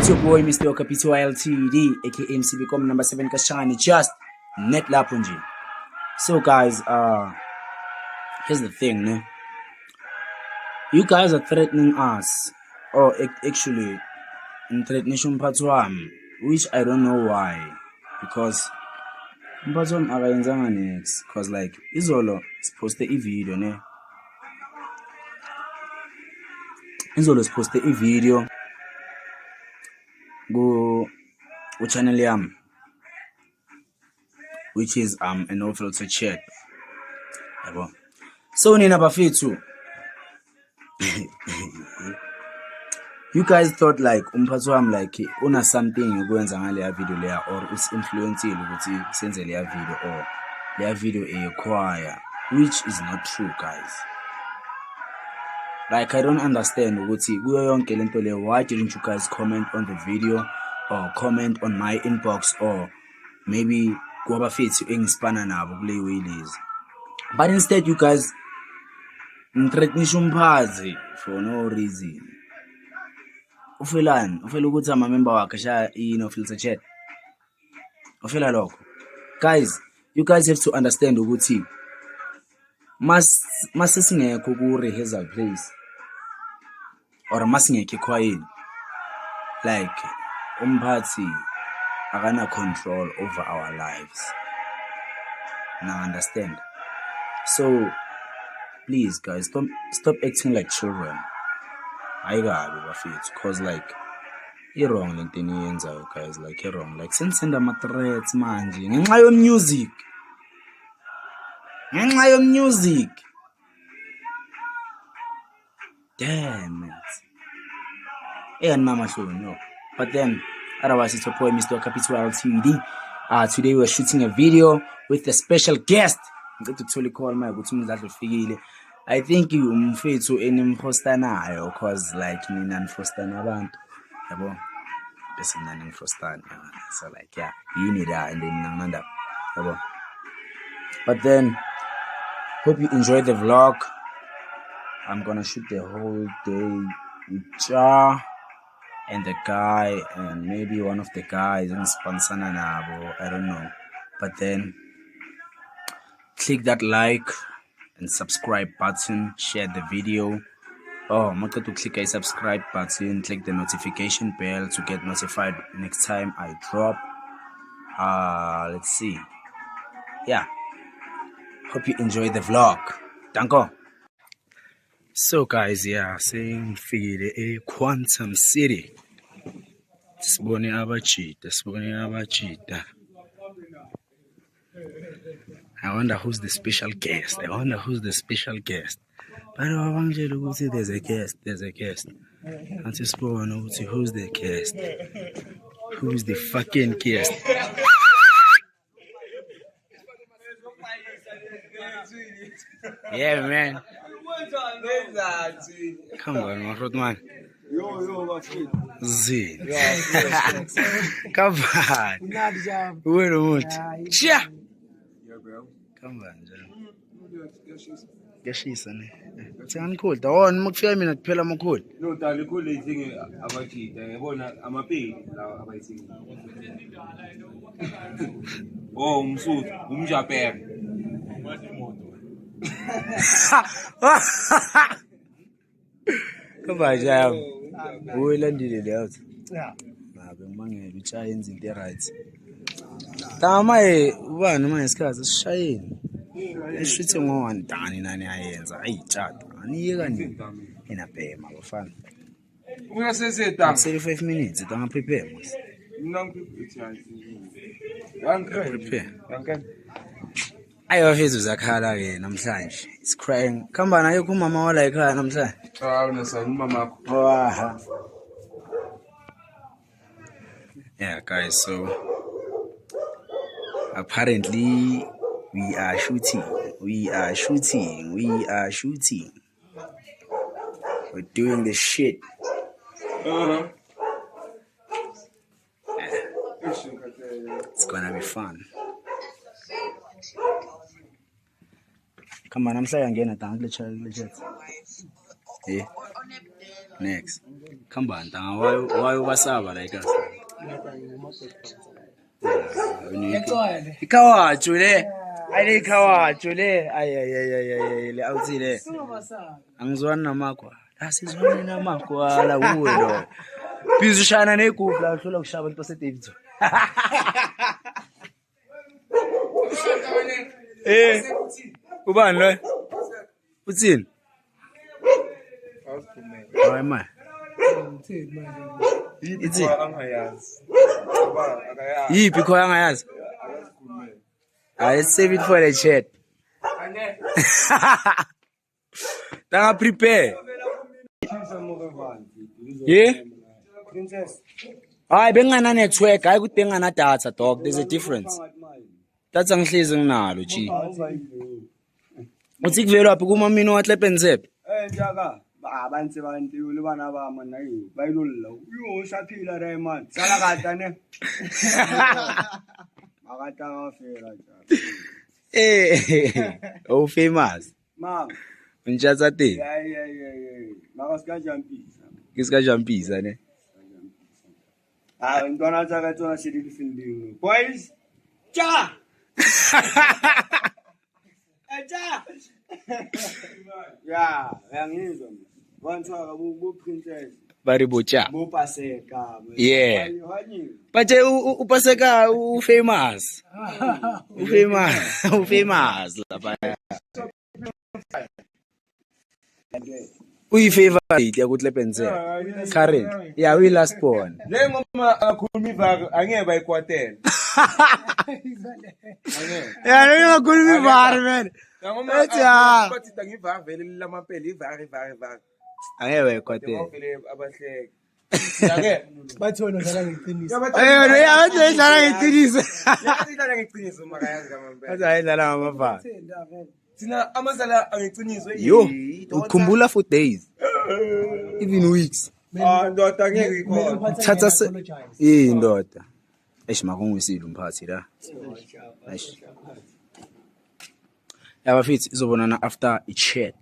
It's your boy Mr. Okapito LTD, aka MCBcom number 7 Kashani, just net lapunji. So guys, here's the thing, ne? You guys are threatening us, or actually threatening Mphathu, which I don't know why, because Mphathu akayenzanga next, cause like izolo siposte i-video, ne? Izolo siposte i-video go channel yam, which is a no filter chat. So nina bafethu, you guys thought like Mphathu like una something ukwenza ngale video leya, or is influencing ukuthi senze leya video, or leya video eyokhwaya, which is not true, guys. Like I don't understand ukuthi kuyo yonke lento le, why didn't you guys comment on the video or comment on my inbox, or maybe kwabafethu engispana nabo kule ways? But instead you guys threatenisha Mphathi for no reason. Ufela ukuthi ama member wakhe sha no filter chat. Ufela lokho. Guys, you guys have to understand ukuthi masisingekho ku rehearsal place, or masingekho ekhwayeni, like Mphathi akana control over our lives. Now understand? So please guys, stop acting like children. Cause like you're wrong lento niyenzayo, guys. Like you're wrong. Like send ama threats manje ngenxa yo music. Damn it. And mama showing no. But then otherwise it's your boy Mr. Okapito LTD. Today we're shooting a video with a special guest. I think you umfethu enimfostanayo, cause like nina nifostana abantu yabo, bese mina ningifostana, so like yeah, yini la and then nanganda yabo. But then hope you enjoy the vlog. I'm gonna shoot the whole day with Ja and the guy, and maybe one of the guys in Spansana nabo, I don't know. But then click that like and subscribe button, share the video. Make sure to click a subscribe button, click the notification bell to get notified next time I drop. Let's see. Yeah, hope you enjoy the vlog. Danko. So guys, yeah, saying figure a Quantum City. Sibone abachita. I wonder who's the special guest. But there's a guest. And to spawn, who's the guest? Who's the fucking guest? Yeah, man. Come on, my friend, man. Z. Come on. Wait a minute. Chia. Come on, John. Yashisa ne. Sengani da wona makufika mina kuphela amakhulu. No, dali khulu izinge abachita. Yabona amapeli lawa abayithingi. Oh, umsuthu, umjapere. Come on, Jam. Uyilandile leyo. Yeah. Ngabe ngimangela utsha yenza into right. Tama ubani manje isikhathi sishayeni. Eshuthi ngo1 dani nani ayenza ayitshata. Aniyeka nini? Inabhema bafana. Ungaseseta. 35 minutes tanga prepare mos. Prepare. Ayo mfethu zakhala ke namhlanje. It's crying. Khamba nayo kumama wala ekhaya namhlanje. Mama. Yeah, guys, so apparently we are shooting. We're doing this shit. Yeah. It's gonna be fun. Come on, I'm saying again, I can't let you. Yeah. Next. Come Kambanda, why wasaba like us? Ikawacho le. Ayile ikawacho le. Ay le awuthi le. Angizwani namakwa. Asizwani namakwa la kuwe lo. Bizu shana negroup la uhlola kushaba into seDavid. Ubani lo? Uthini? Hayi man. Ithi angayazi. yipi kho angayazi? Let's save it for the chat. Tanga prepare. Yeah? Princess. Hayi bengana network, hayi kude ngana data dog. There's a difference. That's angihlezi nginalo G. Uthi kuvela laphi kuma mina waTlepen Zep? Njaka abantu le bana ba mana yo ba ilolla yo shaphila re man sala kata ne akata ga fela Oh famous. mam Unchatsa te. ya maka ska jampisa Ke ska jampisa ne. ntwana tsa ka tsona se di finding boys cha cha ya ngizwa wantshwa bo princess Bari bocha. bo paseka Yeah. But upaseka famous. Famous lapha. Uyi favorite yakuTlepen Zep. Current. Yeah, we last born. Le ngoma akhuluma ivaka angeke bayikwatela. Yeah, no ngakhuluma ivari man. Ethi ha. Bathi ngivaka vele lamaphela ivaka. Angeke bayikwatela. Ngivele abahleke. Yake. Bathona dlala ngeqiniso. Ayo, yathi idlala ngeqiniso. Yathi idlala ngeqiniso makayazi ngamampela. Bathi ayidlala ngamavara. Thina amazala angeqiniso. Yo, ukhumbula for days. Even weeks. Ndoda ngeke ikhona. Thatha se indoda. Eish makungisile umphathi la. Eish. Yaba fithi izobonana after i chat.